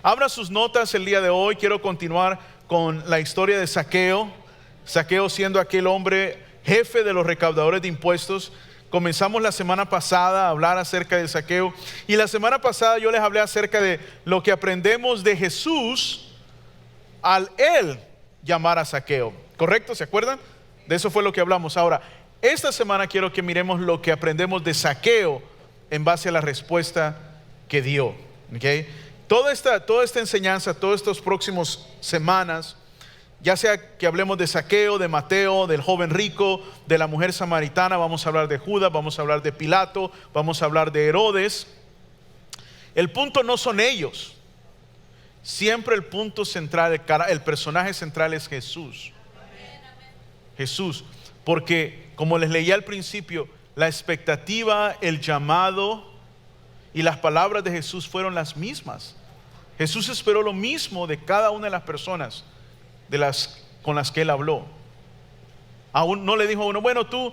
Abra sus notas el día de hoy. Quiero continuar con la historia de Zaqueo. Zaqueo siendo aquel hombre jefe de los recaudadores de impuestos. Comenzamos la semana pasada a hablar acerca de Zaqueo. Y la semana pasada yo les hablé acerca de lo que aprendemos de Jesús al él llamar a Zaqueo. ¿Correcto? ¿Se acuerdan? De eso fue lo que hablamos. Ahora, esta semana quiero que miremos lo que aprendemos de Zaqueo en base a la respuesta que dio. ¿Okay? Toda esta enseñanza, todas estas próximas semanas, ya sea que hablemos de Zaqueo, de Mateo, del joven rico, de la mujer samaritana, vamos a hablar de Judas, vamos a hablar de Pilato, vamos a hablar de Herodes. El punto no son ellos. Siempre el punto central, el personaje central es Jesús. Jesús, porque como les leía al principio, la expectativa, el llamado y las palabras de Jesús fueron las mismas. Jesús esperó lo mismo de cada una de las personas con las que él habló. Aún no le dijo a uno, bueno, tú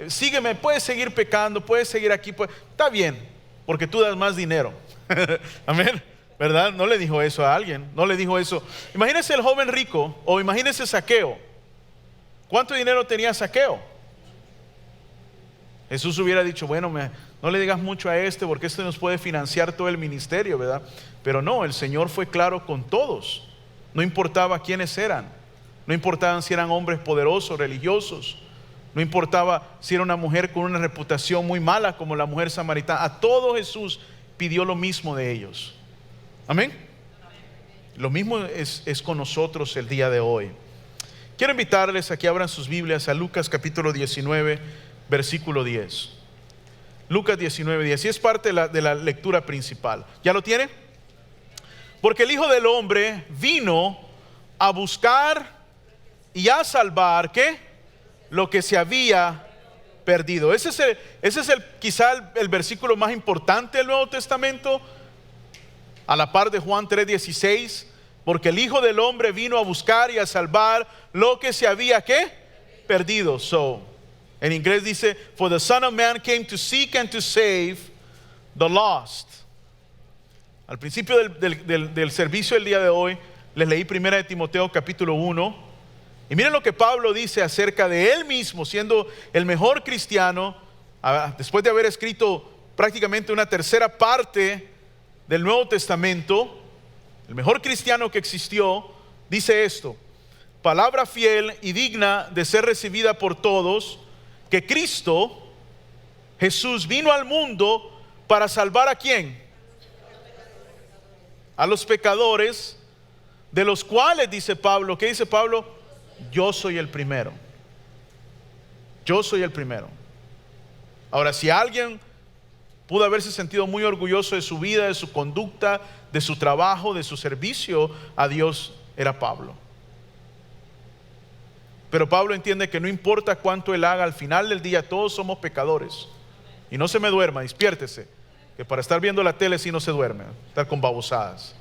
sígueme, puedes seguir pecando, puedes seguir aquí, está bien, porque tú das más dinero. Amén, ¿verdad? No le dijo eso a alguien, no le dijo eso. Imagínese el joven rico, o imagínese Zaqueo. ¿Cuánto dinero tenía Zaqueo? Jesús hubiera dicho, bueno, no le digas mucho a este, porque este nos puede financiar todo el ministerio, ¿verdad? Pero no, el Señor fue claro con todos. No importaba quiénes eran, no importaban si eran hombres poderosos, religiosos, no importaba si era una mujer con una reputación muy mala como la mujer samaritana. A todo Jesús pidió lo mismo de ellos. Amén. Lo mismo es con nosotros el día de hoy. Quiero invitarles a que abran sus Biblias a Lucas capítulo 19, versículo 10. Lucas 19, 10. Y es parte de la lectura principal. ¿Ya lo tiene? Porque el Hijo del Hombre vino a buscar y a salvar, ¿qué? Lo que se había perdido. Ese es quizá el versículo más importante del Nuevo Testamento, a la par de Juan 3:16. Porque el Hijo del Hombre vino a buscar y a salvar lo que se había, ¿qué? Perdido. So, en inglés dice, for the Son of Man came to seek and to save the lost. Al principio del servicio del día de hoy, les leí 1 Timoteo capítulo 1. Y miren lo que Pablo dice acerca de él mismo, siendo el mejor cristiano, después de haber escrito prácticamente una tercera parte del Nuevo Testamento. El mejor cristiano que existió, dice esto: palabra fiel y digna de ser recibida por todos, que Cristo, Jesús, vino al mundo para salvar ¿a quién? A los pecadores, de los cuales dice Pablo, ¿qué dice Pablo? Yo soy el primero. Yo soy el primero. Ahora, si alguien pudo haberse sentido muy orgulloso de su vida, de su conducta, de su trabajo, de su servicio a Dios, era Pablo. Pero Pablo entiende que no importa cuánto él haga, al final del día todos somos pecadores. Y no se me duerma, despiértese, que para estar viendo la tele sí no se duerme, estar con babosadas.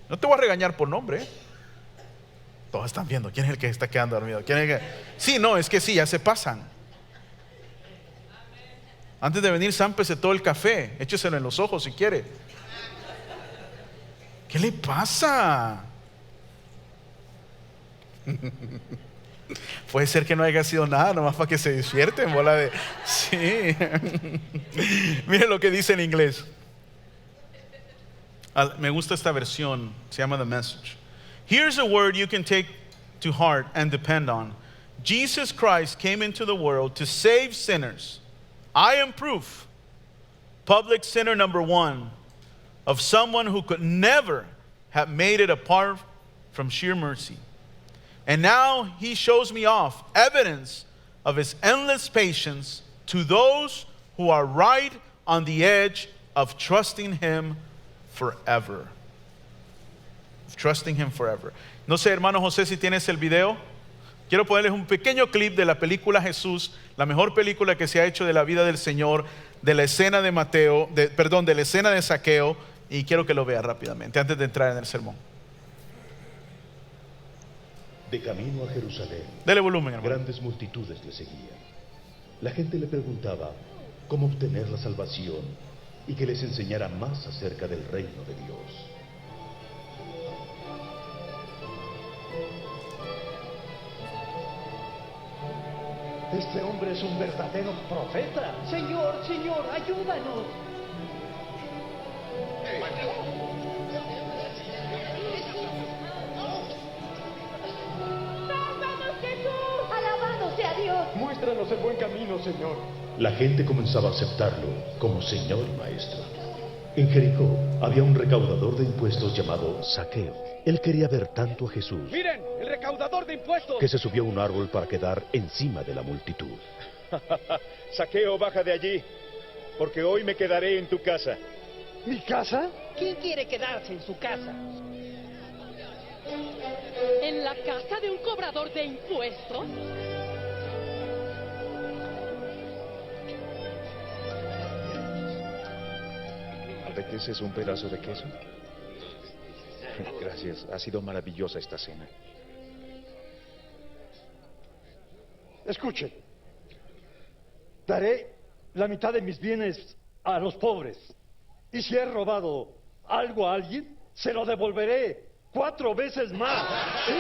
No te voy a regañar por nombre, ¿eh? Todos están viendo, ¿quién es el que está quedando dormido? ¿Quién es el que... Sí, no, es que sí, ya se pasan. Antes de venir, zámpese todo el café, écheselo en los ojos si quiere. ¿Qué le pasa? Puede ser que no haya sido nada, nomás para que se despierten, bola de... Sí. Miren lo que dice en inglés. Me gusta esta versión, se llama The Message. Here's a word you can take to heart and depend on. Jesus Christ came into the world to save sinners. I am proof, public sinner number one, of someone who could never have made it apart from sheer mercy. And now he shows me off evidence of his endless patience to those who are right on the edge of trusting him forever. Trusting him forever. No sé, hermano José, si tienes el video. Quiero ponerles un pequeño clip de la película Jesús, la mejor película que se ha hecho de la vida del Señor, de la escena de de la escena de Zaqueo, y quiero que lo vea rápidamente antes de entrar en el sermón. De camino a Jerusalén, Dele volumen, hermano. grandes multitudes le seguían. La gente le preguntaba cómo obtener la salvación y que les enseñara más acerca del reino de Dios. Este hombre es un verdadero profeta. Señor, Señor, ayúdanos. ¡Sálvanos, Jesús! ¡Alabado sea Dios! Muéstranos el buen camino, Señor. La gente comenzaba a aceptarlo como Señor y Maestro. En Jericó había un recaudador de impuestos llamado Zaqueo. Él quería ver tanto a Jesús Miren, el recaudador de impuestos. que se subió a un árbol para quedar encima de la multitud. Zaqueo, baja de allí, porque hoy me quedaré en tu casa. ¿Mi casa? ¿Quién quiere quedarse en su casa? ¿En la casa de un cobrador de impuestos? ¿Apeteces un pedazo de queso? Gracias, ha sido maravillosa esta cena. Escuchen. Daré la mitad de mis bienes a los pobres. Y si he robado algo a alguien, se lo devolveré 4 veces más. Sí.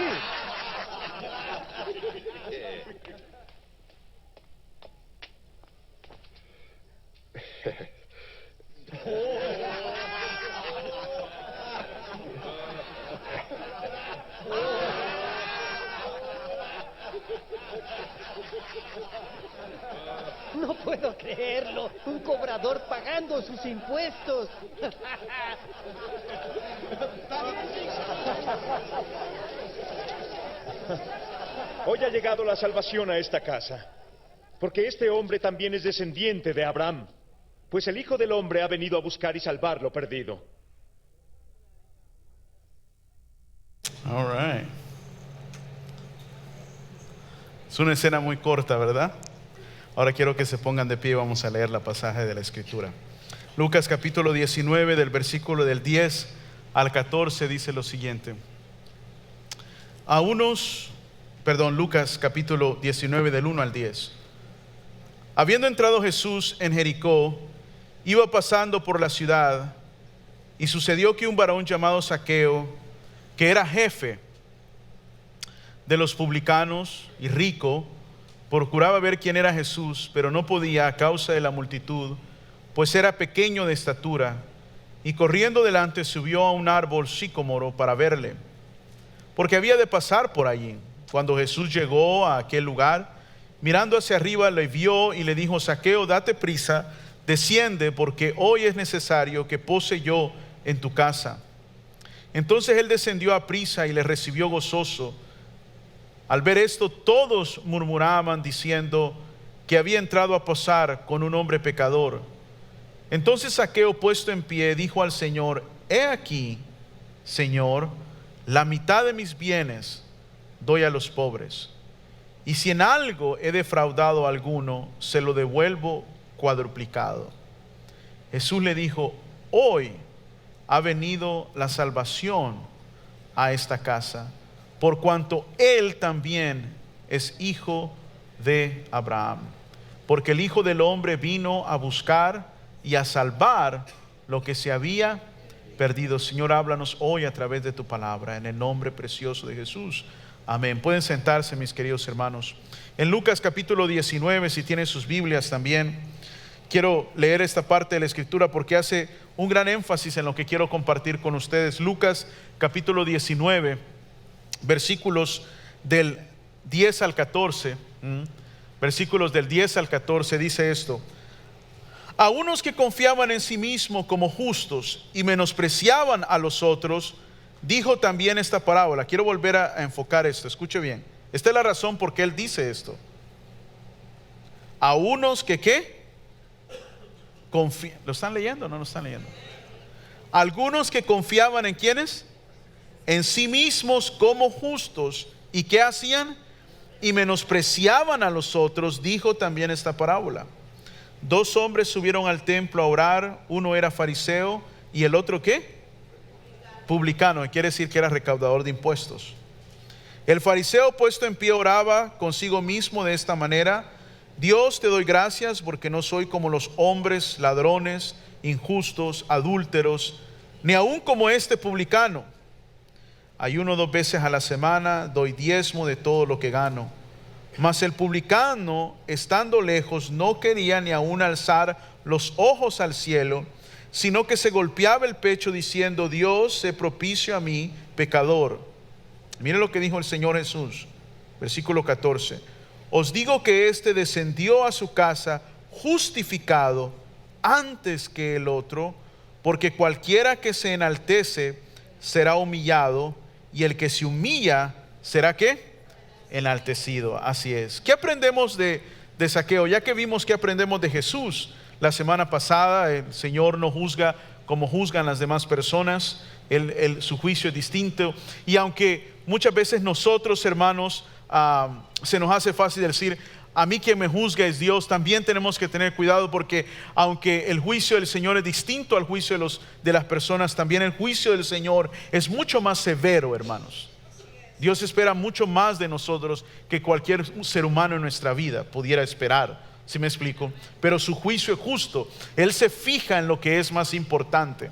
No puedo creerlo. Un cobrador pagando sus impuestos. Hoy ha llegado la salvación a esta casa, porque este hombre también es descendiente de Abraham, pues el Hijo del Hombre ha venido a buscar y salvar lo perdido. All right. Es una escena muy corta, ¿verdad? Ahora quiero que se pongan de pie y vamos a leer la pasaje de la Escritura. Lucas capítulo 19 del versículo del 10 al 14 dice lo siguiente. Lucas capítulo 19 del 1 al 10. Habiendo entrado Jesús en Jericó, iba pasando por la ciudad, y sucedió que un varón llamado Zaqueo, que era jefe de los publicanos y rico, procuraba ver quién era Jesús, pero no podía a causa de la multitud, pues era pequeño de estatura, y corriendo delante subió a un árbol sicómoro para verle, porque había de pasar por allí. Cuando Jesús llegó a aquel lugar, mirando hacia arriba le vio y le dijo: Zaqueo, date prisa, desciende, porque hoy es necesario que pose yo en tu casa. Entonces él descendió a prisa y le recibió gozoso. Al ver esto, todos murmuraban diciendo que había entrado a posar con un hombre pecador. Entonces Zaqueo, puesto en pie, dijo al Señor: He aquí, Señor, la mitad de mis bienes doy a los pobres, y si en algo he defraudado a alguno, se lo devuelvo cuadruplicado. Jesús le dijo: Hoy ha venido la salvación a esta casa, por cuanto él también es hijo de Abraham, porque el Hijo del Hombre vino a buscar y a salvar lo que se había perdido. Señor, háblanos hoy a través de tu palabra, en el nombre precioso de Jesús. Amén. Pueden sentarse, mis queridos hermanos. En Lucas capítulo 19, si tienen sus Biblias también, quiero leer esta parte de la Escritura porque hace un gran énfasis en lo que quiero compartir con ustedes. Lucas capítulo 19, versículos del 10 al 14. Versículos del 10 al 14 dice esto: a unos que confiaban en sí mismos como justos y menospreciaban a los otros, dijo también esta parábola. Quiero volver a enfocar esto, escuche bien. Esta es la razón por qué él dice esto. A unos que ¿qué? ¿Lo están leyendo o no lo están leyendo? Algunos que confiaban en ¿quiénes? En sí mismos como justos. ¿Y qué hacían? Y menospreciaban a los otros, dijo también esta parábola. 2 hombres subieron al templo a orar, uno era fariseo y el otro ¿qué? Publicano, quiere decir que era recaudador de impuestos. El fariseo, puesto en pie, oraba consigo mismo de esta manera: Dios, te doy gracias porque no soy como los hombres, ladrones, injustos, adúlteros, ni aun como este publicano. Ayuno 2 veces a la semana, doy diezmo de todo lo que gano. Mas el publicano, estando lejos, no quería ni aún alzar los ojos al cielo, sino que se golpeaba el pecho diciendo: Dios, sé propicio a mí, pecador. Mire lo que dijo el Señor Jesús, versículo 14. Os digo que éste descendió a su casa justificado antes que el otro, porque cualquiera que se enaltece será humillado, y el que se humilla será ¿qué? Enaltecido. Así es. ¿Qué aprendemos de Zaqueo? Ya que vimos que aprendemos de Jesús la semana pasada, el Señor no juzga como juzgan las demás personas. Su juicio es distinto, y aunque muchas veces nosotros, hermanos, se nos hace fácil decir: a mí quien me juzga es Dios, también tenemos que tener cuidado, porque aunque el juicio del Señor es distinto al juicio de las personas, también el juicio del Señor es mucho más severo, hermanos. Dios espera mucho más de nosotros que cualquier ser humano en nuestra vida pudiera esperar, ¿sí me explico? Pero su juicio es justo. Él se fija en lo que es más importante.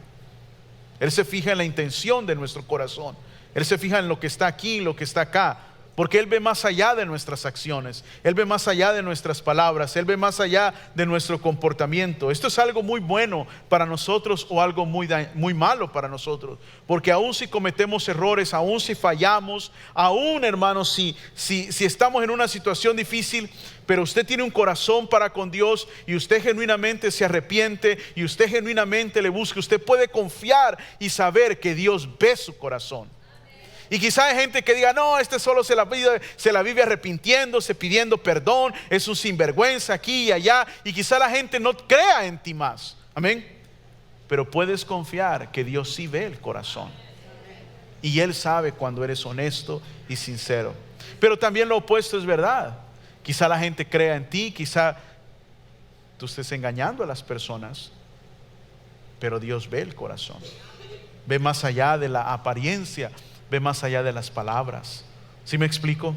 Él se fija en la intención de nuestro corazón. Él se fija en lo que está aquí y lo que está acá, porque Él ve más allá de nuestras acciones. Él ve más allá de nuestras palabras. Él ve más allá de nuestro comportamiento. Esto es algo muy bueno para nosotros o algo muy malo para nosotros, porque aún si cometemos errores, aún si fallamos, aún, hermanos, si estamos en una situación difícil, pero usted tiene un corazón para con Dios y usted genuinamente se arrepiente y usted genuinamente le busca, usted puede confiar y saber que Dios ve su corazón. Y quizá hay gente que diga: no, este solo se la vive arrepintiéndose, pidiendo perdón, es un sinvergüenza aquí y allá, y quizá la gente no crea en ti más. Amén. Pero puedes confiar que Dios sí ve el corazón, y Él sabe cuando eres honesto y sincero. Pero también lo opuesto es verdad. Quizá la gente crea en ti, quizá tú estés engañando a las personas, pero Dios ve el corazón, ve más allá de la apariencia, ve más allá de las palabras. ¿Sí me explico?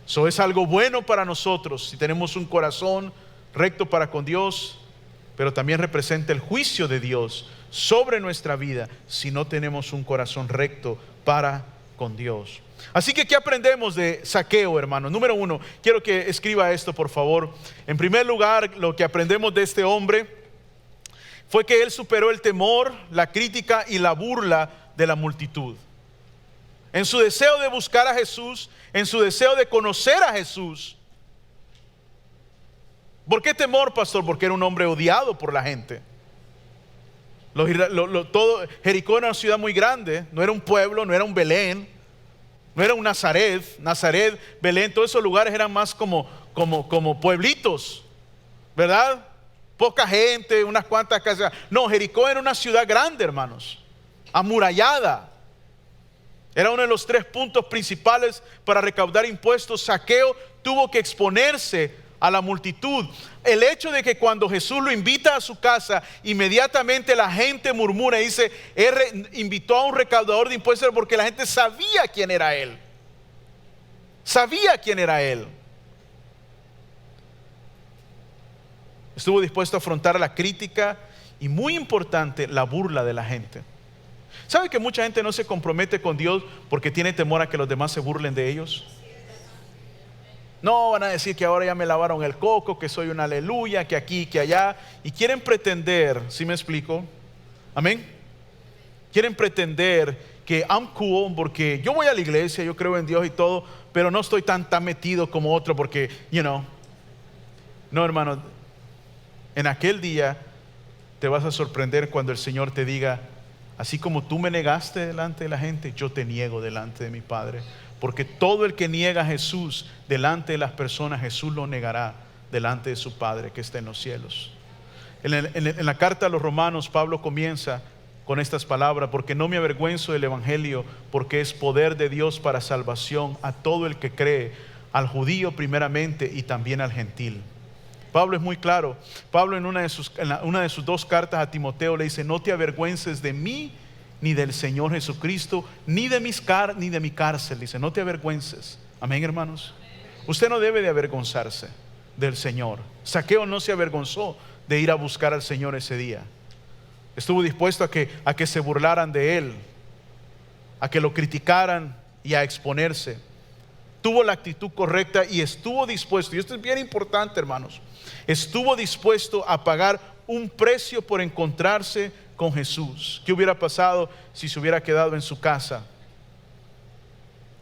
Eso es algo bueno para nosotros si tenemos un corazón recto para con Dios, pero también representa el juicio de Dios sobre nuestra vida si no tenemos un corazón recto para con Dios. Así que, ¿qué aprendemos de Zaqueo, hermano? Número 1, quiero que escriba esto, por favor. En primer lugar, lo que aprendemos de este hombre fue que él superó el temor, la crítica y la burla de la multitud. En su deseo de buscar a Jesús, en su deseo de conocer a Jesús. ¿Por qué temor, pastor? Porque era un hombre odiado por la gente. Jericó era una ciudad muy grande, no era un pueblo, no era un Belén, no era un Nazaret, Belén, todos esos lugares eran más como pueblitos, ¿verdad? Poca gente, unas cuantas casas. No, Jericó era una ciudad grande, hermanos, amurallada. Era uno de los 3 puntos principales para recaudar impuestos. Zaqueo tuvo que exponerse a la multitud. El hecho de que cuando Jesús lo invita a su casa, inmediatamente la gente murmura y dice: él invitó a un recaudador de impuestos, porque la gente sabía quién era él. Sabía quién era él. Estuvo dispuesto a afrontar la crítica y, muy importante, la burla de la gente. ¿Sabe que mucha gente no se compromete con Dios porque tiene temor a que los demás se burlen de ellos? No, van a decir que ahora ya me lavaron el coco, que soy un aleluya, que aquí, que allá. Y quieren pretender, ¿sí me explico? Amén. Quieren pretender que I'm cool porque yo voy a la iglesia, yo creo en Dios y todo, pero no estoy tan metido como otro porque, No, hermano, en aquel día te vas a sorprender cuando el Señor te diga: así como tú me negaste delante de la gente, yo te niego delante de mi Padre. Porque todo el que niega a Jesús delante de las personas, Jesús lo negará delante de su Padre que está en los cielos. En la carta a los Romanos, Pablo comienza con estas palabras: porque no me avergüenzo del Evangelio, porque es poder de Dios para salvación a todo el que cree, al judío primeramente y también al gentil. Pablo es muy claro. Pablo en una de sus 2 cartas a Timoteo le dice: no te avergüences de mí, ni del Señor Jesucristo, ni de mi cárcel. Dice: no te avergüences. Amén, hermanos. Usted no debe de avergonzarse del Señor. Zaqueo no se avergonzó de ir a buscar al Señor ese día. Estuvo dispuesto a que se burlaran de él, a que lo criticaran y a exponerse. tuvo la actitud correcta y estuvo dispuesto, y esto es bien importante, hermanos, estuvo dispuesto a pagar un precio por encontrarse con Jesús. ¿Qué hubiera pasado si se hubiera quedado en su casa?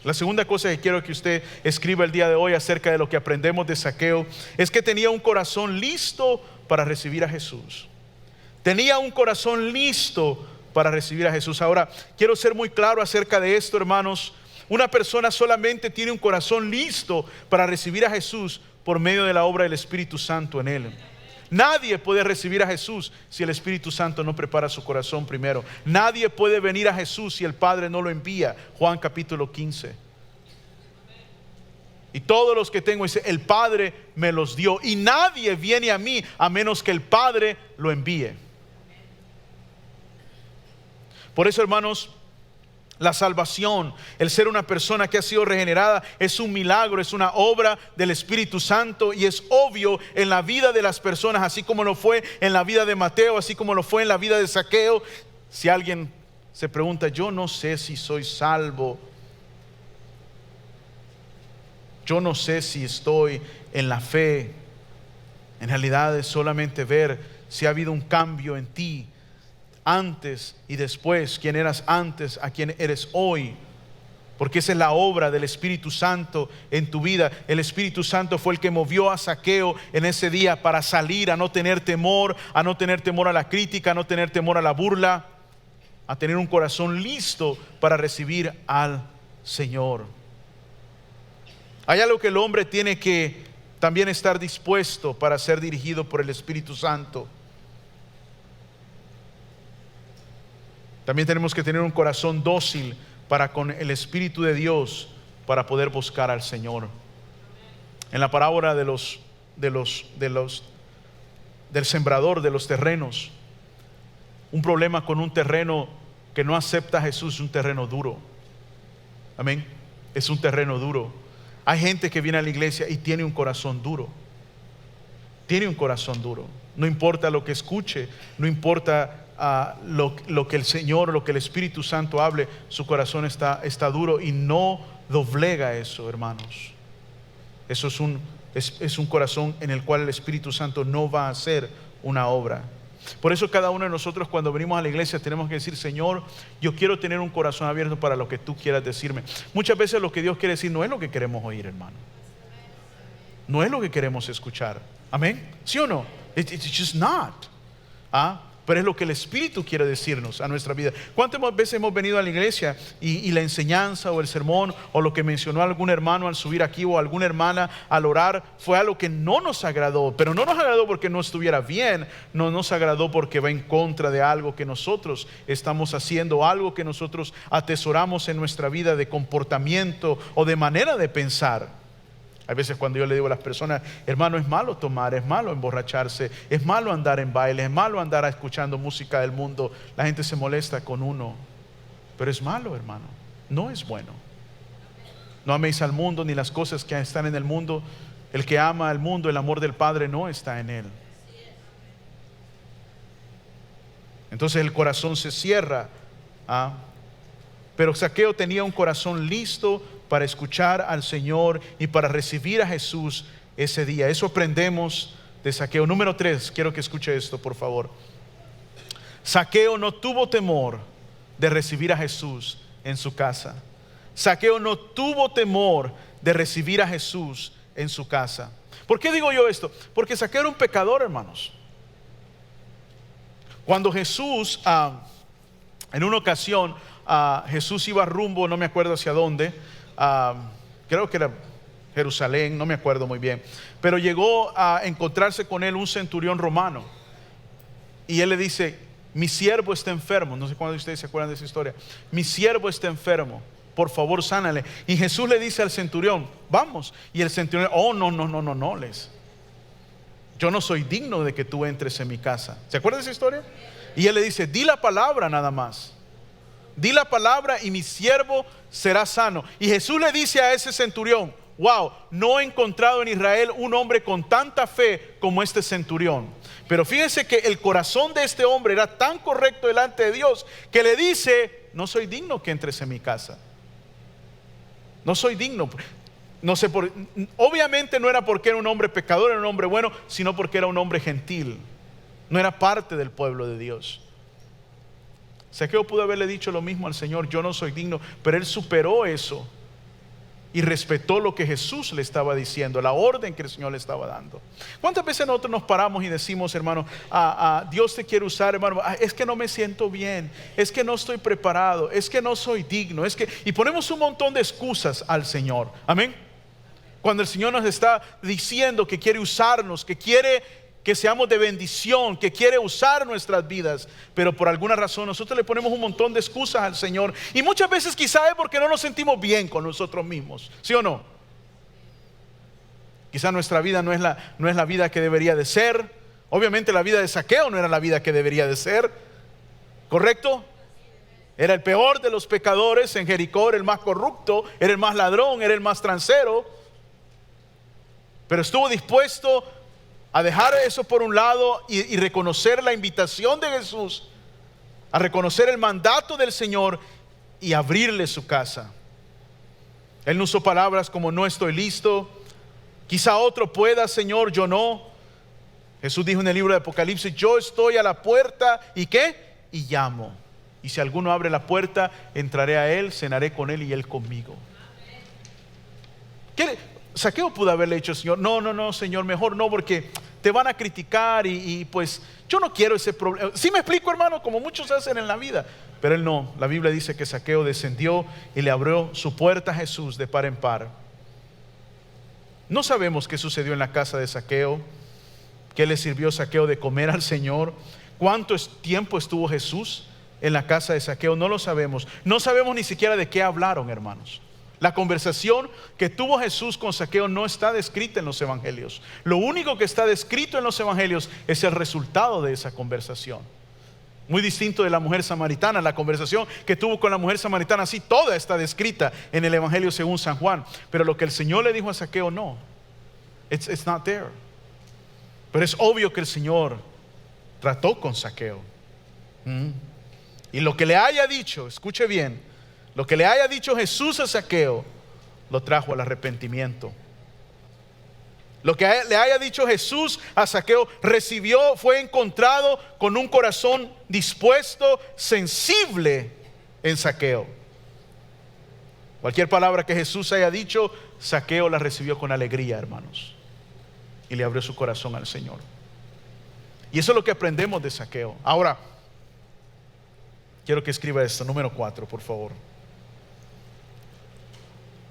La segunda cosa que quiero que usted escriba el día de hoy acerca de lo que aprendemos de Zaqueo es que tenía un corazón listo para recibir a Jesús. Tenía un corazón listo para recibir a Jesús. Ahora, quiero ser muy claro acerca de esto, hermanos. Una persona solamente tiene un corazón listo para recibir a Jesús por medio de la obra del Espíritu Santo en él. Nadie puede recibir a Jesús si el Espíritu Santo no prepara su corazón primero. Nadie puede venir a Jesús si el Padre no lo envía. Juan capítulo 15. Y todos los que tengo, dice, el Padre me los dio. Y nadie viene a mí a menos que el Padre lo envíe. Por eso, hermanos, la salvación, el ser una persona que ha sido regenerada, es un milagro, es una obra del Espíritu Santo, y es obvio en la vida de las personas, así como lo fue en la vida de Mateo, así como lo fue en la vida de Zaqueo. Si alguien se pregunta, yo no sé si soy salvo, yo no sé si estoy en la fe, en realidad es solamente ver si ha habido un cambio en ti antes y después, quién eras antes a quién eres hoy, porque esa es la obra del Espíritu Santo en tu vida. El Espíritu Santo fue el que movió a Zaqueo en ese día para salir, a no tener temor, a no tener temor a la crítica, a no tener temor a la burla, a tener un corazón listo para recibir al Señor. Hay algo que el hombre tiene que también estar dispuesto para ser dirigido por el Espíritu Santo. También tenemos que tener un corazón dócil para con el Espíritu de Dios para poder buscar al Señor. En la parábola del sembrador de los terrenos, un problema con un terreno que no acepta a Jesús es un terreno duro. Amén. Es un terreno duro. Hay gente que viene a la iglesia y tiene un corazón duro. Tiene un corazón duro. No importa lo que escuche, no importa lo que el Señor, lo que el Espíritu Santo hable, su corazón está duro y no doblega eso, hermanos. Eso es un corazón en el cual el Espíritu Santo no va a hacer una obra. Por eso cada uno de nosotros, cuando venimos a la iglesia, tenemos que decir, Señor, yo quiero tener un corazón abierto para lo que tú quieras decirme. Muchas veces lo que Dios quiere decir no es lo que queremos oír, hermano. No es lo que queremos escuchar. Amén. ¿Sí o no? It's just not. Pero es lo que el Espíritu quiere decirnos a nuestra vida. ¿Cuántas veces hemos venido a la iglesia y la enseñanza o el sermón o lo que mencionó algún hermano al subir aquí o alguna hermana al orar fue algo que no nos agradó? Pero no nos agradó porque no estuviera bien, no nos agradó porque va en contra de algo que nosotros estamos haciendo, algo que nosotros atesoramos en nuestra vida de comportamiento o de manera de pensar. Hay veces cuando yo le digo a las personas, hermano, es malo tomar, es malo emborracharse, es malo andar en baile, es malo andar escuchando música del mundo. La gente se molesta con uno, pero es malo, hermano, no es bueno. No améis al mundo ni las cosas que están en el mundo. El que ama al mundo, el amor del Padre no está en él. Entonces el corazón se cierra. Pero Zaqueo tenía un corazón listo para escuchar al Señor y para recibir a Jesús ese día. Eso aprendemos de Zaqueo. Número 3, quiero que escuche esto, por favor. Zaqueo no tuvo temor de recibir a Jesús en su casa. Zaqueo no tuvo temor de recibir a Jesús en su casa. ¿Por qué digo yo esto? Porque Zaqueo era un pecador, hermanos. Cuando Jesús, en una ocasión, Jesús iba rumbo, no me acuerdo hacia dónde, creo que era Jerusalén, no me acuerdo muy bien, pero llegó a encontrarse con él un centurión romano y él le dice, mi siervo está enfermo. No sé cuántos de ustedes se acuerdan de esa historia. Mi siervo está enfermo, por favor sánale. Y Jesús le dice al centurión, vamos. Y el centurión, no, yo no soy digno de que tú entres en mi casa. ¿Se acuerdan de esa historia? Y él le dice, di la palabra nada más. Di la palabra y mi siervo será sano. Y Jesús le dice a ese centurión, wow, no he encontrado en Israel un hombre con tanta fe como este centurión. Pero fíjense que el corazón de este hombre era tan correcto delante de Dios que le dice, no soy digno que entres en mi casa. No soy digno. No sé obviamente no era porque era un hombre pecador, era un hombre bueno, sino porque era un hombre gentil. No era parte del pueblo de Dios. Zaqueo pudo haberle dicho lo mismo al Señor: yo no soy digno, pero él superó eso y respetó lo que Jesús le estaba diciendo, la orden que el Señor le estaba dando. ¿Cuántas veces nosotros nos paramos y decimos, hermano, Dios te quiere usar, hermano, es que no me siento bien, es que no estoy preparado, es que no soy digno, y ponemos un montón de excusas al Señor? Amén. Cuando el Señor nos está diciendo que quiere usarnos, que quiere que seamos de bendición, que quiere usar nuestras vidas, pero por alguna razón nosotros le ponemos un montón de excusas al Señor, y muchas veces quizá es porque no nos sentimos bien con nosotros mismos, ¿sí o no? Quizá nuestra vida no es la vida que debería de ser. Obviamente la vida de Zaqueo no era la vida que debería de ser, ¿correcto? Era el peor de los pecadores en Jericó, era el más corrupto, era el más ladrón, era el más transero, pero estuvo dispuesto a dejar eso por un lado y reconocer la invitación de Jesús, a reconocer el mandato del Señor y abrirle su casa. Él no usó palabras como no estoy listo, quizá otro pueda, Señor, yo no. Jesús dijo en el libro de Apocalipsis: yo estoy a la puerta y ¿qué? Y llamo, y si alguno abre la puerta, entraré a él, cenaré con él y él conmigo. Zaqueo pudo haberle dicho al Señor: no, Señor, mejor no, porque te van a criticar y pues yo no quiero ese problema. ¿Sí me explico, hermano? Como muchos hacen en la vida. Pero él no. La Biblia dice que Zaqueo descendió y le abrió su puerta a Jesús de par en par. No sabemos qué sucedió en la casa de Zaqueo, qué le sirvió Zaqueo de comer al Señor, cuánto tiempo estuvo Jesús en la casa de Zaqueo. No lo sabemos. No sabemos ni siquiera de qué hablaron, hermanos. La conversación que tuvo Jesús con Zaqueo no está descrita en los evangelios. Lo único que está descrito en los evangelios es el resultado de esa conversación. Muy distinto de la mujer samaritana. La conversación que tuvo con la mujer samaritana, sí, toda está descrita en el evangelio según San Juan. Pero lo que el Señor le dijo a Zaqueo, no. It's not there. Pero es obvio que el Señor trató con Zaqueo. Y lo que le haya dicho, escuche bien, lo que le haya dicho Jesús a Zaqueo, lo trajo al arrepentimiento. Lo que le haya dicho Jesús a Zaqueo, fue encontrado con un corazón dispuesto, sensible en Zaqueo. Cualquier palabra que Jesús haya dicho, Zaqueo la recibió con alegría, hermanos, y le abrió su corazón al Señor. Y eso es lo que aprendemos de Zaqueo. Ahora, quiero que escriba esto, número 4, por favor.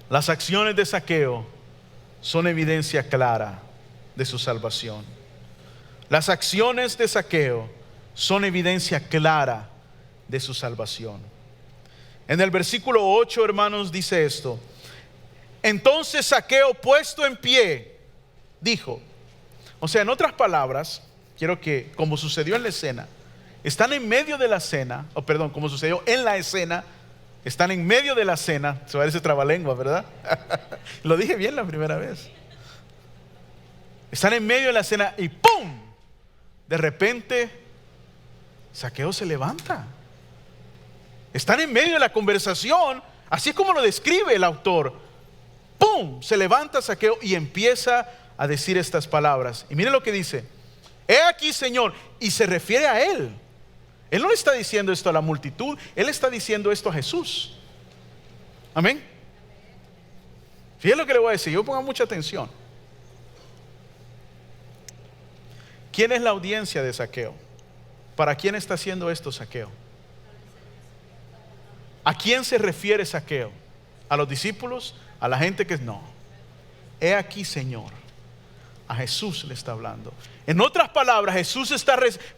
Las acciones de Zaqueo son evidencia clara de su salvación. Las acciones de Zaqueo son evidencia clara de su salvación. En el versículo 8, hermanos, dice esto: entonces Zaqueo, puesto en pie, dijo. O sea, en otras palabras, quiero que, como sucedió en la escena, están en medio de la cena, como sucedió en la escena, están en medio de la cena. Se parece trabalengua, ¿verdad? Lo dije bien la primera vez. Están en medio de la cena y ¡pum! De repente Zaqueo se levanta. Están en medio de la conversación, así es como lo describe el autor. ¡Pum! Se levanta Zaqueo y empieza a decir estas palabras. Y miren lo que dice: he aquí, Señor, y se refiere a él. Él no le está diciendo esto a la multitud, él está diciendo esto a Jesús. Amén. Fíjense lo que le voy a decir, yo pongo mucha atención. ¿Quién es la audiencia de Zaqueo? ¿Para quién está haciendo esto Zaqueo? ¿A quién se refiere Zaqueo? ¿A los discípulos? ¿A la gente que no? He aquí, Señor. A Jesús le está hablando. En otras palabras,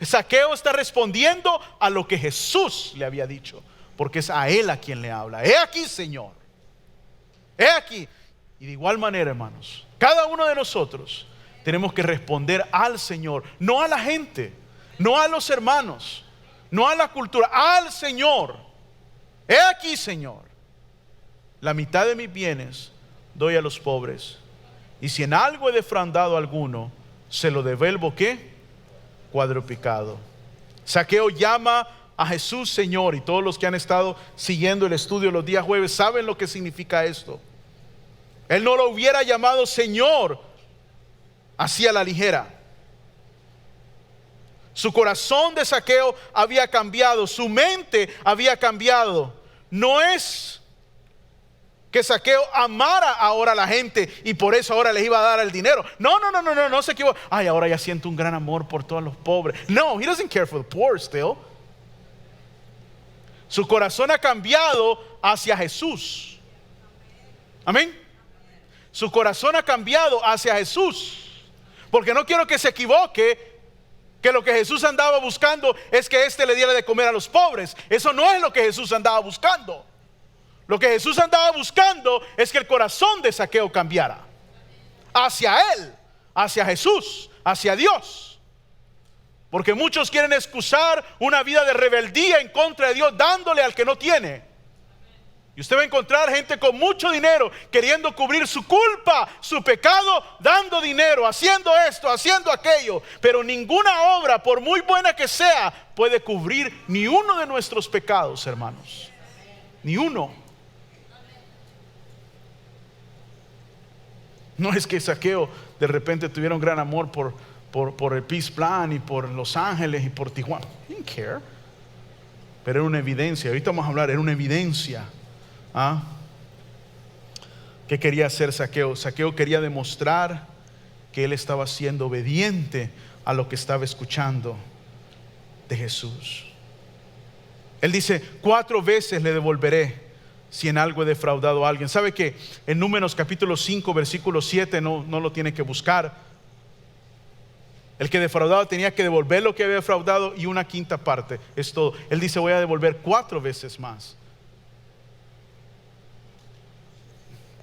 Zaqueo está respondiendo a lo que Jesús le había dicho, porque es a él a quien le habla. He aquí, Señor. He aquí. Y de igual manera, hermanos, cada uno de nosotros tenemos que responder al Señor, no a la gente, no a los hermanos, no a la cultura, al Señor. He aquí, Señor, la mitad de mis bienes doy a los pobres, y si en algo he defraudado a alguno, se lo devuelvo, ¿qué? Cuadruplicado. Zaqueo llama a Jesús Señor, y todos los que han estado siguiendo el estudio los días jueves saben lo que significa esto. Él no lo hubiera llamado Señor así a la ligera. Su corazón de Zaqueo había cambiado, su mente había cambiado. No es que Zaqueo amara ahora a la gente y por eso ahora les iba a dar el dinero. No se equivoca. Ay, ahora ya siento un gran amor por todos los pobres. No, he doesn't care for the poor still. Su corazón ha cambiado hacia Jesús. Amén. Su corazón ha cambiado hacia Jesús. Porque no quiero que se equivoque que lo que Jesús andaba buscando es que éste le diera de comer a los pobres. Eso no es lo que Jesús andaba buscando. Lo que Jesús andaba buscando es que el corazón de Zaqueo cambiara hacia Él, hacia Jesús, hacia Dios. Porque muchos quieren excusar una vida de rebeldía en contra de Dios dándole al que no tiene. Y usted va a encontrar gente con mucho dinero queriendo cubrir su culpa, su pecado, dando dinero, haciendo esto, haciendo aquello. Pero ninguna obra, por muy buena que sea, puede cubrir ni uno de nuestros pecados, hermanos. Ni uno. No es que Zaqueo de repente tuviera un gran amor por el Peace Plan y por Los Ángeles y por Tijuana. He didn't care. Pero era una evidencia. Ahorita vamos a hablar, era una evidencia. ¿Qué quería hacer Zaqueo? Zaqueo quería demostrar que él estaba siendo obediente a lo que estaba escuchando de Jesús. Él dice: 4 veces le devolveré si en algo he defraudado a alguien. ¿Sabe que en Números capítulo 5 versículo 7 no lo tiene que buscar? El que defraudaba tenía que devolver lo que había defraudado y 1/5 parte, es todo. Él dice: voy a devolver 4 veces más.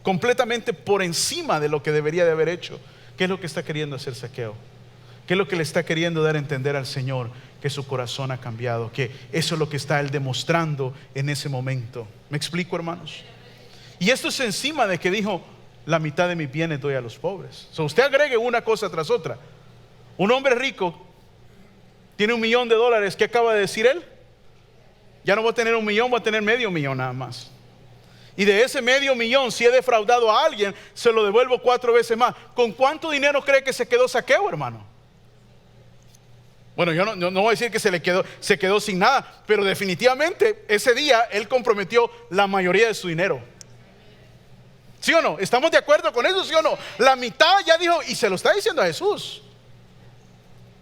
Completamente por encima de lo que debería de haber hecho. ¿Qué es lo que está queriendo hacer Zaqueo? ¿Qué es lo que le está queriendo dar a entender al Señor? Que su corazón ha cambiado, que eso es lo que está Él demostrando en ese momento. ¿Me explico, hermanos? Y esto es encima de que dijo: la mitad de mis bienes doy a los pobres. Usted agregue una cosa tras otra. Un hombre rico tiene $1 millón. ¿Qué acaba de decir él? Ya no voy a tener 1 millón, voy a tener medio millón nada más. Y de ese medio millón, si he defraudado a alguien, se lo devuelvo 4 veces más. ¿Con cuánto dinero cree que se quedó Zaqueo, hermano? Bueno, yo no voy a decir que se quedó sin nada, pero definitivamente ese día él comprometió la mayoría de su dinero. ¿Sí o no? ¿Estamos de acuerdo con eso? ¿Sí o no? La mitad ya dijo, y se lo está diciendo a Jesús.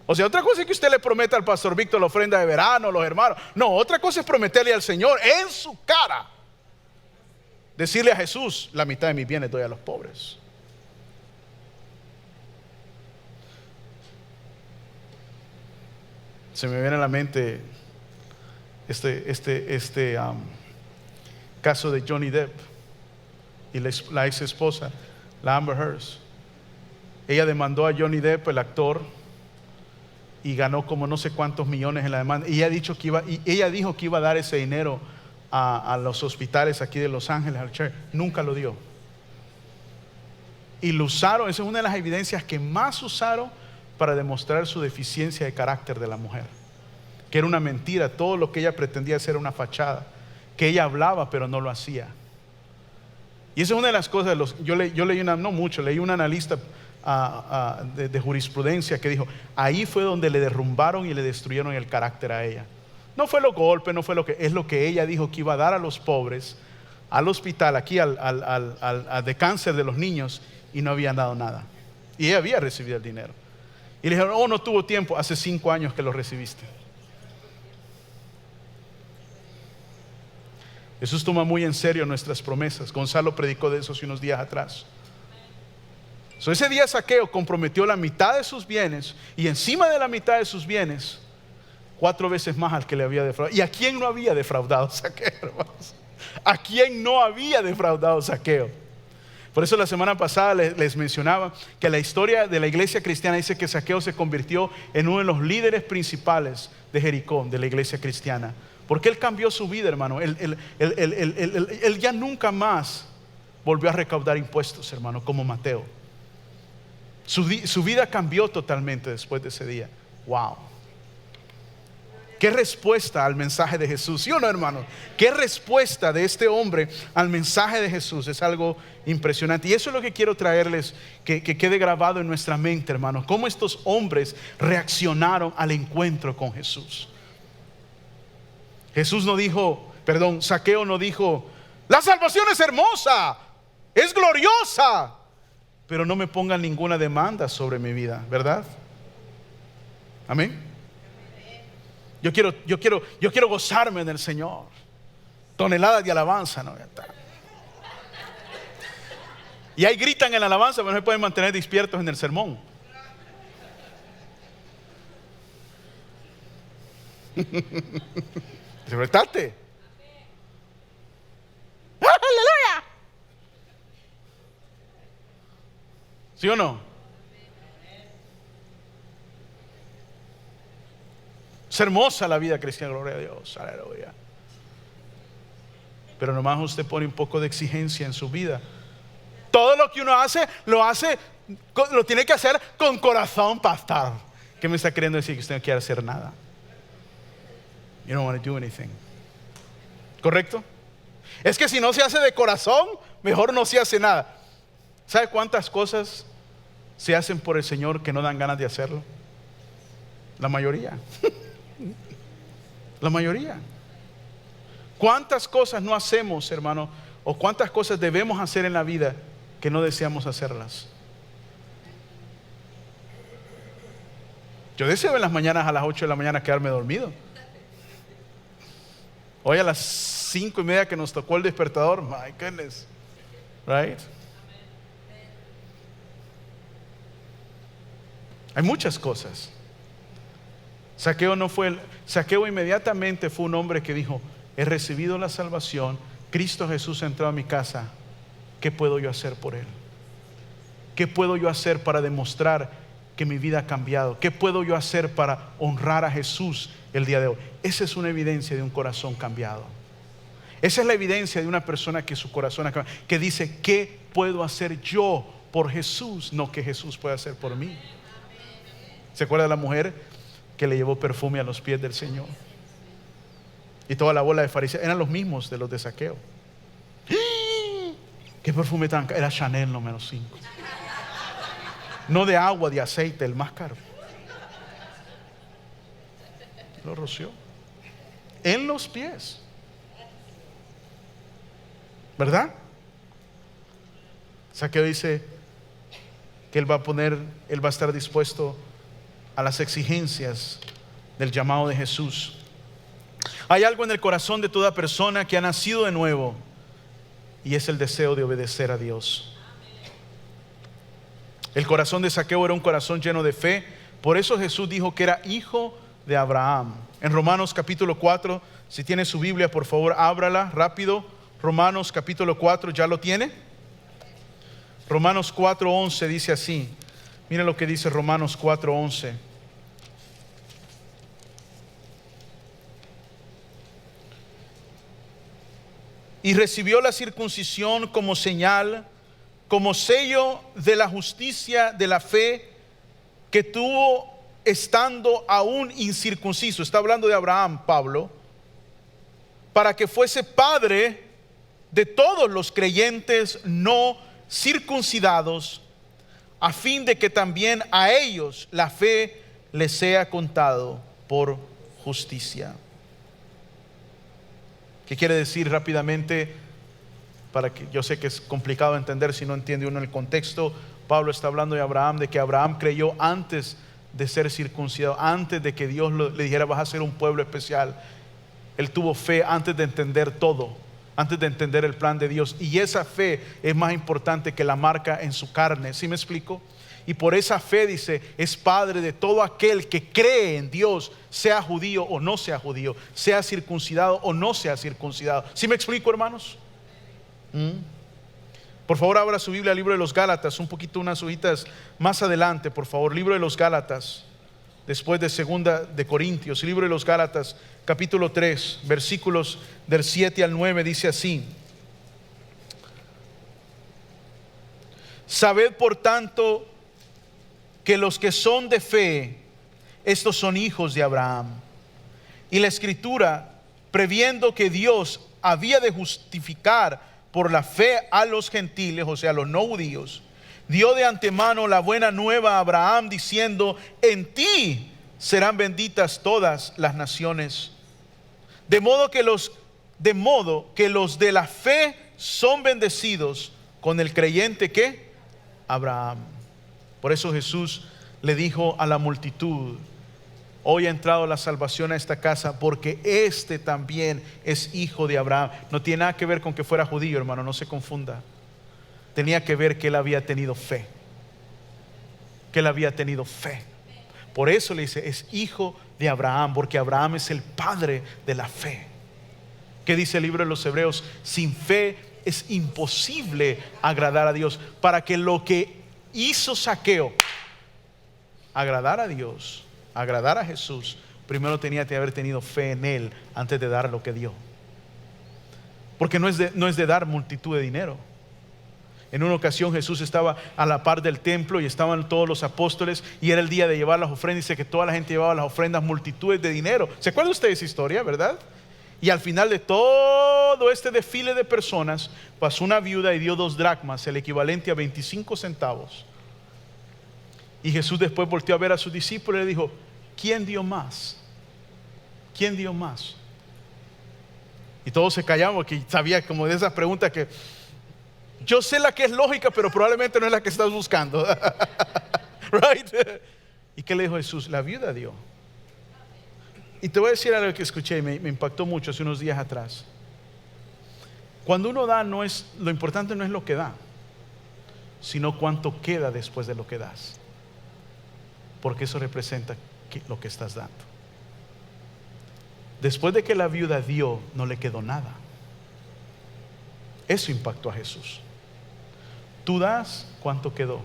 O sea, otra cosa es que usted le prometa al pastor Víctor la ofrenda de verano, los hermanos. No, otra cosa es prometerle al Señor en su cara, decirle a Jesús: la mitad de mis bienes doy a los pobres. Se me viene a la mente este caso de Johnny Depp y la ex esposa, la Amber Heard. Ella demandó a Johnny Depp, el actor, y ganó como no sé cuántos millones en la demanda. Y ella dijo que iba a dar ese dinero a los hospitales aquí de Los Ángeles, al church. Nunca lo dio. Y lo usaron, esa es una de las evidencias que más usaron para demostrar su deficiencia de carácter de la mujer. Que era una mentira, todo lo que ella pretendía hacer era una fachada. Que ella hablaba pero no lo hacía. Y esa es una de las cosas, yo leí leí un analista de jurisprudencia que dijo: ahí fue donde le derrumbaron y le destruyeron el carácter a ella. No fue los golpes, no fue es lo que ella dijo que iba a dar a los pobres, al hospital, aquí de cáncer de los niños, y no habían dado nada. Y ella había recibido el dinero. Y le dijeron: oh, no tuvo tiempo. Hace 5 años que lo recibiste. Jesús toma muy en serio nuestras promesas. Gonzalo predicó de eso hace unos días atrás. Ese día Zaqueo comprometió la mitad de sus bienes, y encima de la mitad de sus bienes 4 veces más al que le había defraudado. ¿Y a quién no había defraudado Zaqueo, hermanos? ¿A quién no había defraudado Zaqueo? Por eso la semana pasada les mencionaba que la historia de la iglesia cristiana dice que Zaqueo se convirtió en uno de los líderes principales de Jericó, de la iglesia cristiana. Porque él cambió su vida, hermano. Él ya nunca más volvió a recaudar impuestos, hermano, como Mateo. Su vida cambió totalmente después de ese día. Wow. ¿Qué respuesta al mensaje de Jesús? ¿Sí o no, hermano? ¿Qué respuesta de este hombre al mensaje de Jesús? Es algo impresionante. Y eso es lo que quiero traerles, que quede grabado en nuestra mente, hermano. Cómo estos hombres reaccionaron al encuentro con Jesús. Zaqueo no dijo, la salvación es hermosa, es gloriosa, pero no me pongan ninguna demanda sobre mi vida, ¿verdad? Amén. Yo quiero gozarme en el Señor. Toneladas de alabanza, ¿no? Ya está. Y ahí gritan en la alabanza, pero no se pueden mantener despiertos en el sermón. Despertate. ¡Aleluya! ¿Sí o no? Es hermosa la vida cristiana, gloria a Dios, aleluya. Pero nomás usted pone un poco de exigencia en su vida. Todo lo que uno hace, lo tiene que hacer con corazón, pastor. ¿Qué me está queriendo decir? Que usted no quiere hacer nada. You don't want to do anything. ¿Correcto? Es que si no se hace de corazón, mejor no se hace nada. ¿Sabe cuántas cosas se hacen por el Señor que no dan ganas de hacerlo? La mayoría. La mayoría. ¿Cuántas cosas no hacemos, hermano? ¿O cuántas cosas debemos hacer en la vida que no deseamos hacerlas? Yo deseo en las mañanas a las 8 de la mañana quedarme dormido. Hoy a las 5:30 que nos tocó el despertador, my goodness, right? Hay muchas cosas. Zaqueo inmediatamente fue un hombre que dijo, he recibido la salvación, Cristo Jesús ha entrado a mi casa, ¿qué puedo yo hacer por Él? ¿Qué puedo yo hacer para demostrar que mi vida ha cambiado? ¿Qué puedo yo hacer para honrar a Jesús el día de hoy? Esa es una evidencia de un corazón cambiado. Esa es la evidencia de una persona que su corazón ha cambiado, que dice, ¿qué puedo hacer yo por Jesús? No que Jesús pueda hacer por mí. ¿Se acuerda de la mujer que le llevó perfume a los pies del Señor? Y toda la bola de fariseos eran los mismos de los de Zaqueo. ¿Qué perfume tan caro? Era Chanel número 5. No de agua, de aceite, el más caro. Lo roció en los pies, ¿verdad? Zaqueo dice que él va a estar dispuesto a las exigencias del llamado de Jesús. Hay algo en el corazón de toda persona que ha nacido de nuevo, y es el deseo de obedecer a Dios. El corazón de Zaqueo era un corazón lleno de fe. Por eso Jesús dijo que era hijo de Abraham. En Romanos capítulo 4, si tiene su Biblia, por favor, ábrala rápido. Romanos capítulo 4, ¿ya lo tiene? Romanos 4:11 dice así. Miren lo que dice Romanos 4:11. Y recibió la circuncisión como señal, como sello de la justicia de la fe que tuvo estando aún incircunciso. Está hablando de Abraham, Pablo, para que fuese padre de todos los creyentes no circuncidados, a fin de que también a ellos la fe les sea contado por justicia. ¿Qué quiere decir rápidamente? Para que yo sé que es complicado entender si no entiende uno el contexto. Pablo está hablando de Abraham, de que Abraham creyó antes de ser circuncidado, antes de que Dios le dijera vas a ser un pueblo especial. Él tuvo fe antes de entender todo, antes de entender el plan de Dios, y esa fe es más importante que la marca en su carne. ¿Sí me explico? Y por esa fe, dice, es padre de todo aquel que cree en Dios, sea judío o no sea judío, sea circuncidado o no sea circuncidado. ¿Sí me explico, hermanos? Por favor, abra su Biblia al libro de los Gálatas, un poquito, unas hojitas más adelante, por favor. Libro de los Gálatas, después de Segunda de Corintios. Libro de los Gálatas, capítulo 3, versículos del 7 al 9, dice así: sabed por tanto que los que son de fe, estos son hijos de Abraham. Y la Escritura, previendo que Dios había de justificar por la fe a los gentiles, o sea, a los no judíos, dio de antemano la buena nueva a Abraham, diciendo: en ti serán benditas todas las naciones. De modo que los de la fe son bendecidos con el creyente que Abraham. Por eso Jesús le dijo a la multitud: hoy ha entrado la salvación a esta casa, porque este también es hijo de Abraham. No tiene nada que ver con que fuera judío, hermano, no se confunda. Tenía que ver que él había tenido fe. Que él había tenido fe. Por eso le dice: es hijo de Abraham, porque Abraham es el padre de la fe. ¿Qué dice el libro de los Hebreos? Sin fe es imposible agradar a Dios. Para que lo que hizo Zaqueo agradar a Dios, agradar a Jesús, primero tenía que haber tenido fe en Él antes de dar lo que dio. Porque no es de dar multitud de dinero. En una ocasión Jesús estaba a la par del templo y estaban todos los apóstoles, y era el día de llevar las ofrendas. Dice que toda la gente llevaba las ofrendas, multitudes de dinero. ¿Se acuerda usted de esa historia, verdad? Y al final de todo este desfile de personas, pasó una viuda y dio 2 dracmas, el equivalente a 25 centavos. Y Jesús después volteó a ver a sus discípulos y le dijo: ¿quién dio más? ¿Quién dio más? Y todos se callaban, porque sabía como de esas preguntas que yo sé la que es lógica, pero probablemente no es la que estás buscando. Right? ¿Y qué le dijo Jesús? La viuda dio. Y te voy a decir algo que escuché y me impactó mucho hace unos días atrás. Cuando uno da, lo importante no es lo que da, sino cuánto queda después de lo que das. Porque eso representa lo que estás dando. Después de que la viuda dio, no le quedó nada. Eso impactó a Jesús. Tú das, ¿cuánto quedó?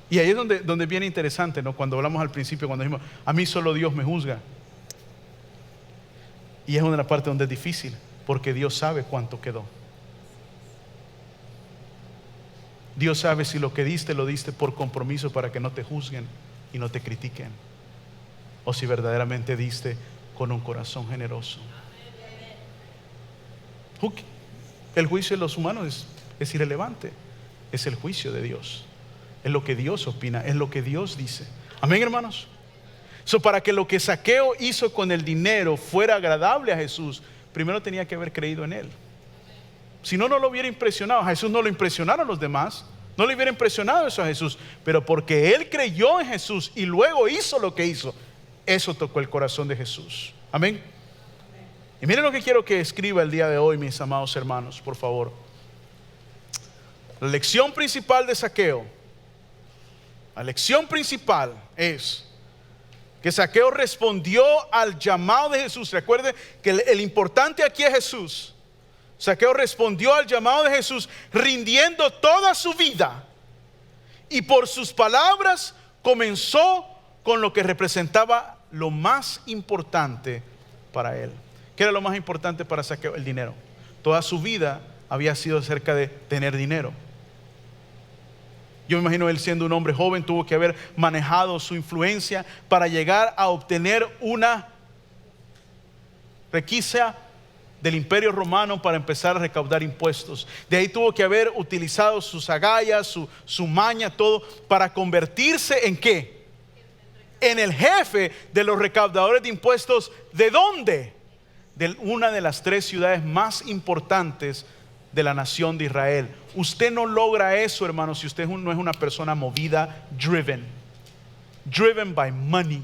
Y ahí es donde viene interesante, ¿no? Cuando hablamos al principio, cuando dijimos: a mí solo Dios me juzga. Y es una parte donde es difícil, porque Dios sabe cuánto quedó. Dios sabe si lo que diste, lo diste por compromiso para que no te juzguen y no te critiquen, o si verdaderamente diste con un corazón generoso. El juicio de los humanos es irrelevante. Es el juicio de Dios. Es lo que Dios opina, es lo que Dios dice. Amén, hermanos. Para que lo que Zaqueo hizo con el dinero fuera agradable a Jesús, primero tenía que haber creído en Él. Si no, no lo hubiera impresionado. A Jesús no lo impresionaron los demás. No le hubiera impresionado eso a Jesús. Pero porque él creyó en Jesús y luego hizo lo que hizo, eso tocó el corazón de Jesús. Amén. Y miren lo que quiero que escriba el día de hoy, mis amados hermanos, por favor. La lección principal de Zaqueo, la lección principal es que Zaqueo respondió al llamado de Jesús. Recuerde que el importante aquí es Jesús. Zaqueo respondió al llamado de Jesús rindiendo toda su vida, y por sus palabras comenzó con lo que representaba lo más importante para él. ¿Qué era lo más importante para Zaqueo? El dinero. Toda su vida había sido acerca de tener dinero. Yo me imagino él, siendo un hombre joven, tuvo que haber manejado su influencia para llegar a obtener una requisa del Imperio Romano para empezar a recaudar impuestos. De ahí tuvo que haber utilizado sus agallas, su maña, todo, para convertirse en ¿qué? En el jefe de los recaudadores de impuestos. ¿De dónde? De una de las 3 ciudades más importantes de la nación de Israel. Usted no logra eso, hermano, si usted no es una persona movida, driven by money.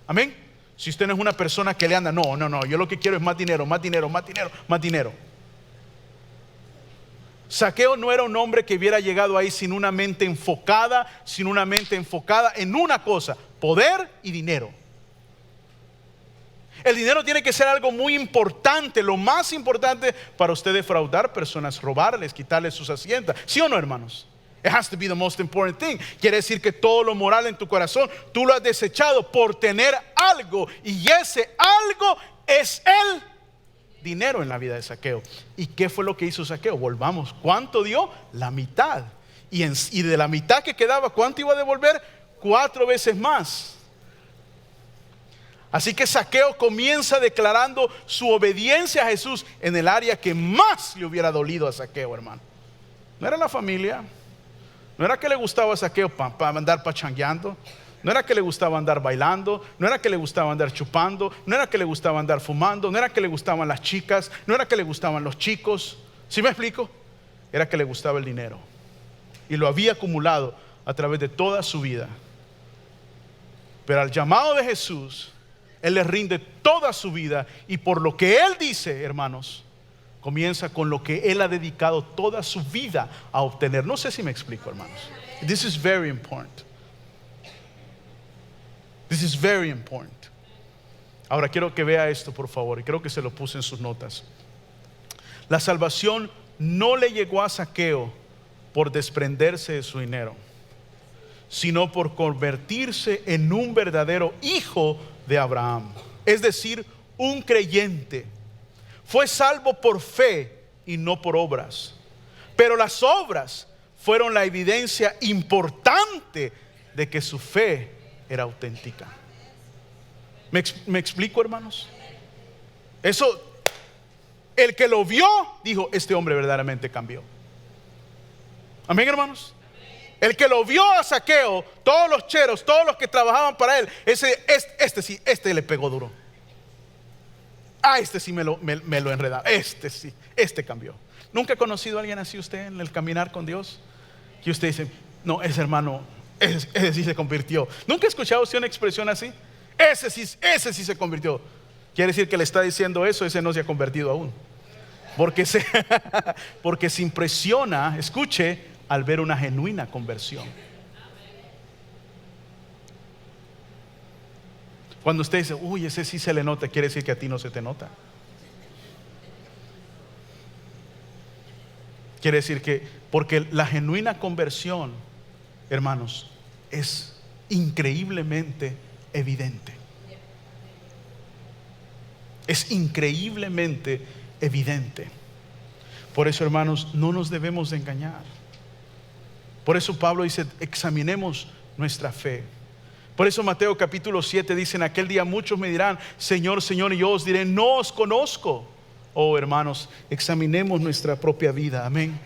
Amén. Si usted no es una persona que le anda, no, yo lo que quiero es más dinero, más dinero, más dinero, más dinero. Zaqueo no era un hombre que hubiera llegado ahí sin una mente enfocada en una cosa: poder y dinero. El dinero tiene que ser algo muy importante, lo más importante para usted defraudar personas, robarles, quitarles sus haciendas. ¿Sí o no, hermanos? It has to be the most important thing. Quiere decir que todo lo moral en tu corazón tú lo has desechado por tener algo, y ese algo es el dinero en la vida de Zaqueo. ¿Y qué fue lo que hizo Zaqueo? Volvamos. ¿Cuánto dio? La mitad. Y de la mitad que quedaba, ¿cuánto iba a devolver? 4 veces más. Así que Zaqueo comienza declarando su obediencia a Jesús en el área que más le hubiera dolido a Zaqueo, hermano. No era la familia, no era que le gustaba a Zaqueo para andar pachangueando, no era que le gustaba andar bailando, no era que le gustaba andar chupando, no era que le gustaba andar fumando, no era que le gustaban las chicas, no era que le gustaban los chicos. ¿Sí me explico? Era que le gustaba el dinero y lo había acumulado a través de toda su vida. Pero al llamado de Jesús, Él le rinde toda su vida, y por lo que Él dice, hermanos, comienza con lo que Él ha dedicado toda su vida a obtener. No sé si me explico, hermanos. This is very important. This is very important. Ahora quiero que vea esto, por favor, y creo que se lo puse en sus notas. La salvación no le llegó a Zaqueo por desprenderse de su dinero, sino por convertirse en un verdadero hijo de Abraham, es decir, un creyente. Fue salvo por fe y no por obras, pero las obras fueron la evidencia importante de que su fe era auténtica. ¿Me explico, hermanos? Eso, el que lo vio dijo: este hombre verdaderamente cambió. Amén, hermanos. El que lo vio a Zaqueo, todos los cheros, todos los que trabajaban para él, este le pegó duro. Este sí me lo enredaba. Este sí, este cambió. ¿Nunca ha conocido a alguien así usted en el caminar con Dios? Que usted dice: no, ese hermano, ese sí se convirtió. ¿Nunca ha escuchado usted una expresión así? Ese sí se convirtió. Quiere decir que le está diciendo eso, ese no se ha convertido aún. Porque se impresiona, escuche, al ver una genuina conversión. Cuando usted dice: uy, ese sí se le nota, quiere decir que a ti no se te nota. Quiere decir que, porque la genuina conversión, hermanos, es increíblemente evidente. Es increíblemente evidente. Por eso, hermanos, no nos debemos de engañar. Por eso Pablo dice: examinemos nuestra fe. Por eso Mateo capítulo 7 dice: en aquel día muchos me dirán: Señor, Señor, y yo os diré: no os conozco. Oh, hermanos, examinemos nuestra propia vida. Amén.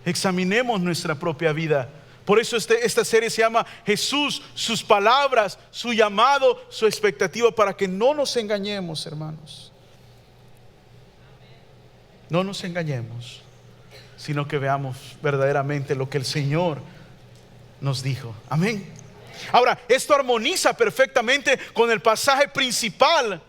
Examinemos nuestra propia vida. Por eso esta serie se llama Jesús, sus palabras, su llamado, su expectativa, para que no nos engañemos, hermanos. No nos engañemos, sino que veamos verdaderamente lo que el Señor nos dijo. Amén. Ahora, esto armoniza perfectamente con el pasaje principal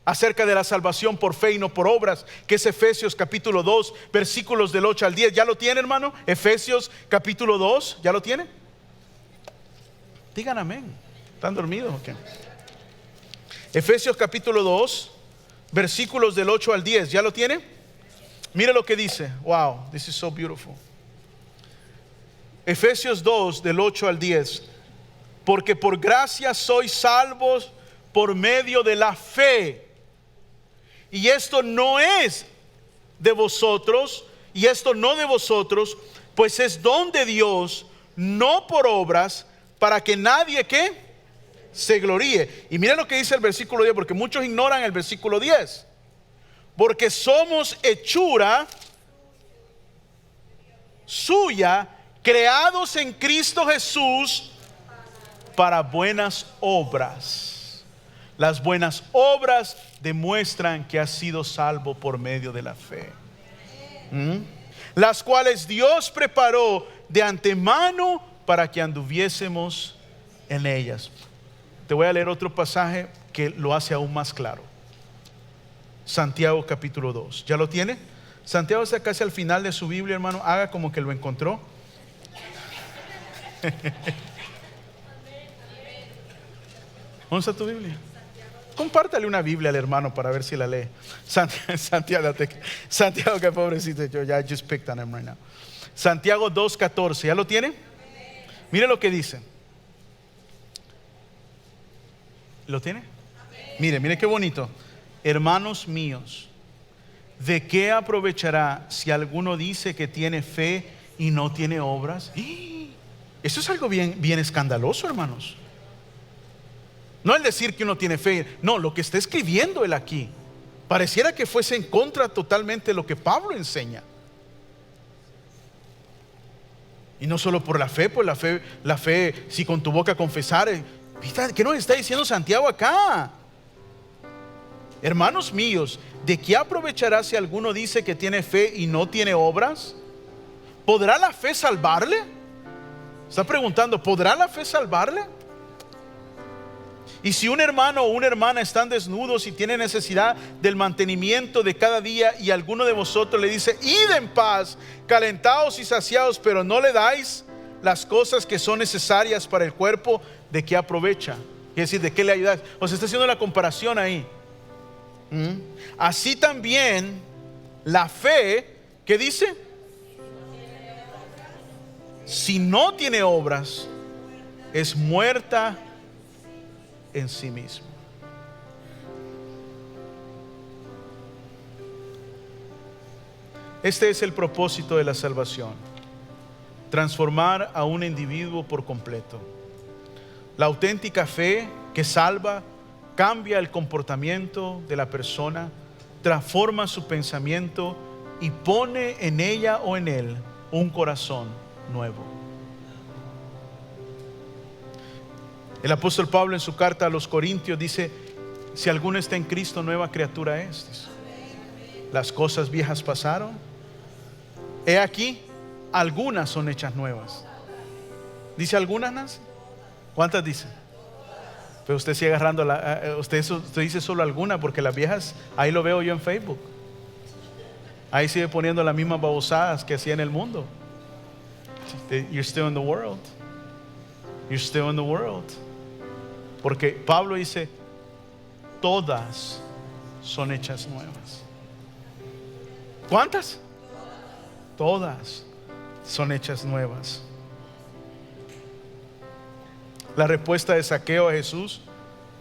acerca de la salvación por fe y no por obras, que es Efesios capítulo 2, versículos del 8 al 10. ¿Ya lo tiene, hermano? Efesios capítulo 2, ¿ya lo tiene? Digan amén. ¿Están dormidos o qué? Efesios capítulo 2, versículos del 8 al 10. ¿Ya lo tiene? Mire lo que dice. Wow, this is so beautiful. Efesios 2, del 8 al 10. Porque por gracia sois salvos por medio de la fe. Y esto no es de vosotros, y esto no de vosotros, pues es don de Dios, no por obras, para que nadie ¿qué? Se gloríe. Y miren lo que dice el versículo 10, porque muchos ignoran el versículo 10. Porque somos hechura suya, creados en Cristo Jesús para buenas obras. Las buenas obras demuestran que has sido salvo por medio de la fe, las cuales Dios preparó de antemano para que anduviésemos en ellas. Te voy a leer otro pasaje que lo hace aún más claro. Santiago capítulo 2. ¿Ya lo tiene? Santiago está casi al final de su Biblia, hermano. Haga como que lo encontró. ¿Dónde está tu Biblia? Compártale una Biblia al hermano para ver si la lee. Santiago, que pobrecito, yo ya just picked on him right now. Santiago 2:14, ¿ya lo tiene? Mire lo que dice. ¿Lo tiene? Mire qué bonito. Hermanos míos, ¿de qué aprovechará si alguno dice que tiene fe y no tiene obras? Eso es algo bien escandaloso, hermanos. No el decir que uno tiene fe, no, lo que está escribiendo él aquí pareciera que fuese en contra totalmente de lo que Pablo enseña. Y no solo por la fe, pues la fe, si con tu boca confesares. ¿Qué nos está diciendo Santiago acá? Hermanos míos, ¿de qué aprovechará si alguno dice que tiene fe y no tiene obras? ¿Podrá la fe salvarle? Está preguntando, ¿podrá la fe salvarle? Y si un hermano o una hermana están desnudos y tienen necesidad del mantenimiento de cada día, y alguno de vosotros le dice, id en paz, calentados y saciados, pero no le dais las cosas que son necesarias para el cuerpo, ¿de qué aprovecha? Es decir, ¿de qué le ayuda? O sea, está haciendo la comparación ahí. Así también la fe, ¿qué dice? Si no tiene obras, es muerta en sí mismo. Este es el propósito de la salvación: transformar a un individuo por completo. La auténtica fe que salva cambia el comportamiento de la persona, transforma su pensamiento y pone en ella o en él un corazón nuevo. El apóstol Pablo en su carta a los Corintios dice, si alguno está en Cristo, nueva criatura es. Las cosas viejas pasaron, he aquí, algunas son hechas nuevas. ¿Dice algunas, Nancy? ¿Cuántas dice? Pero usted sigue agarrando, usted dice solo alguna, porque las viejas, ahí lo veo yo en Facebook. Ahí sigue poniendo las mismas babosadas que hacía en el mundo. You're still in the world. You're still in the world. Porque Pablo dice, todas son hechas nuevas. ¿Cuántas? Todas son hechas nuevas. La respuesta de Zaqueo a Jesús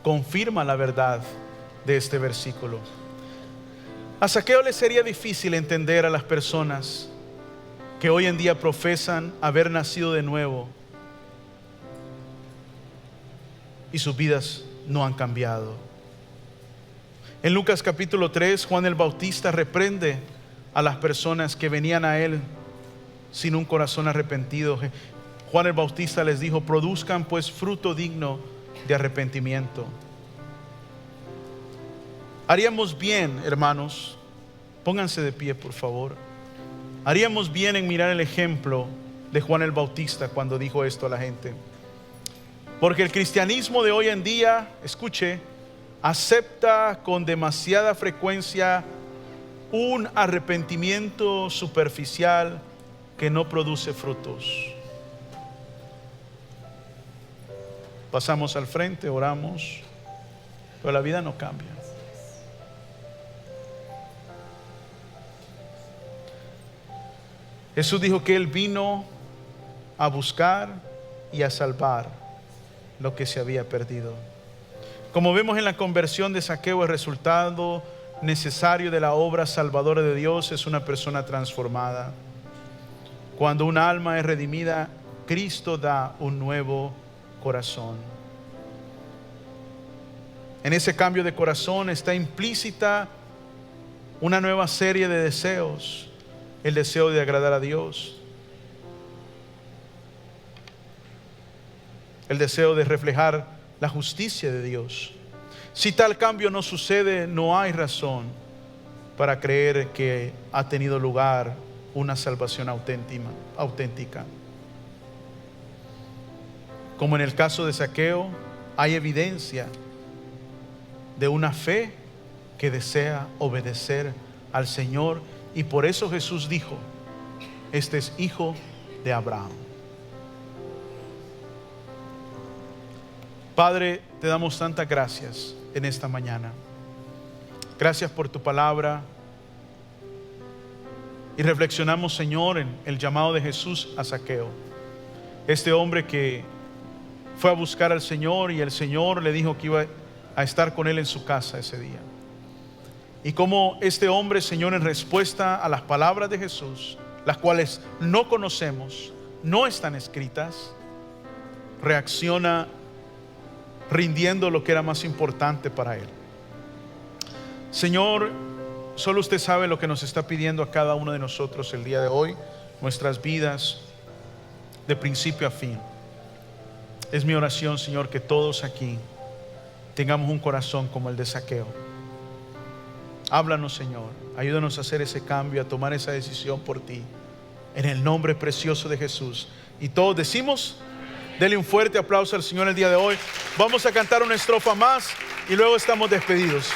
confirma la verdad de este versículo. A Zaqueo le sería difícil entender a las personas que hoy en día profesan haber nacido de nuevo y sus vidas no han cambiado. En Lucas capítulo 3, Juan el Bautista reprende a las personas que venían a él sin un corazón arrepentido. Juan el Bautista les dijo, produzcan pues fruto digno de arrepentimiento. Haríamos bien, hermanos, pónganse de pie por favor. Haríamos bien en mirar el ejemplo de Juan el Bautista cuando dijo esto a la gente. Porque el cristianismo de hoy en día, escuche, acepta con demasiada frecuencia un arrepentimiento superficial que no produce frutos. Pasamos al frente, oramos, pero la vida no cambia. Jesús dijo que Él vino a buscar y a salvar lo que se había perdido. Como vemos en la conversión de Zaqueo, el resultado necesario de la obra salvadora de Dios es una persona transformada. Cuando un alma es redimida, Cristo da un nuevo corazón. En ese cambio de corazón está implícita una nueva serie de deseos. El deseo de agradar a Dios, el deseo de reflejar la justicia de Dios. Si tal cambio no sucede, no hay razón para creer que ha tenido lugar una salvación auténtica. Como en el caso de Zaqueo, hay evidencia de una fe que desea obedecer al Señor, y por eso Jesús dijo, este es hijo de Abraham. Padre, te damos tantas gracias en esta mañana. Gracias por tu palabra. Y reflexionamos, Señor, en el llamado de Jesús a Zaqueo. Este hombre que fue a buscar al Señor y el Señor le dijo que iba a estar con él en su casa ese día. Y como este hombre, Señor, en respuesta a las palabras de Jesús, las cuales no conocemos, no están escritas, reacciona rindiendo lo que era más importante para Él. Señor, solo usted sabe lo que nos está pidiendo a cada uno de nosotros el día de hoy, nuestras vidas de principio a fin. Es mi oración, Señor, que todos aquí tengamos un corazón como el de Zaqueo. Háblanos, Señor, ayúdanos a hacer ese cambio, a tomar esa decisión por ti, en el nombre precioso de Jesús. Y todos decimos, dele un fuerte aplauso al Señor el día de hoy. Vamos a cantar una estrofa más y luego estamos despedidos.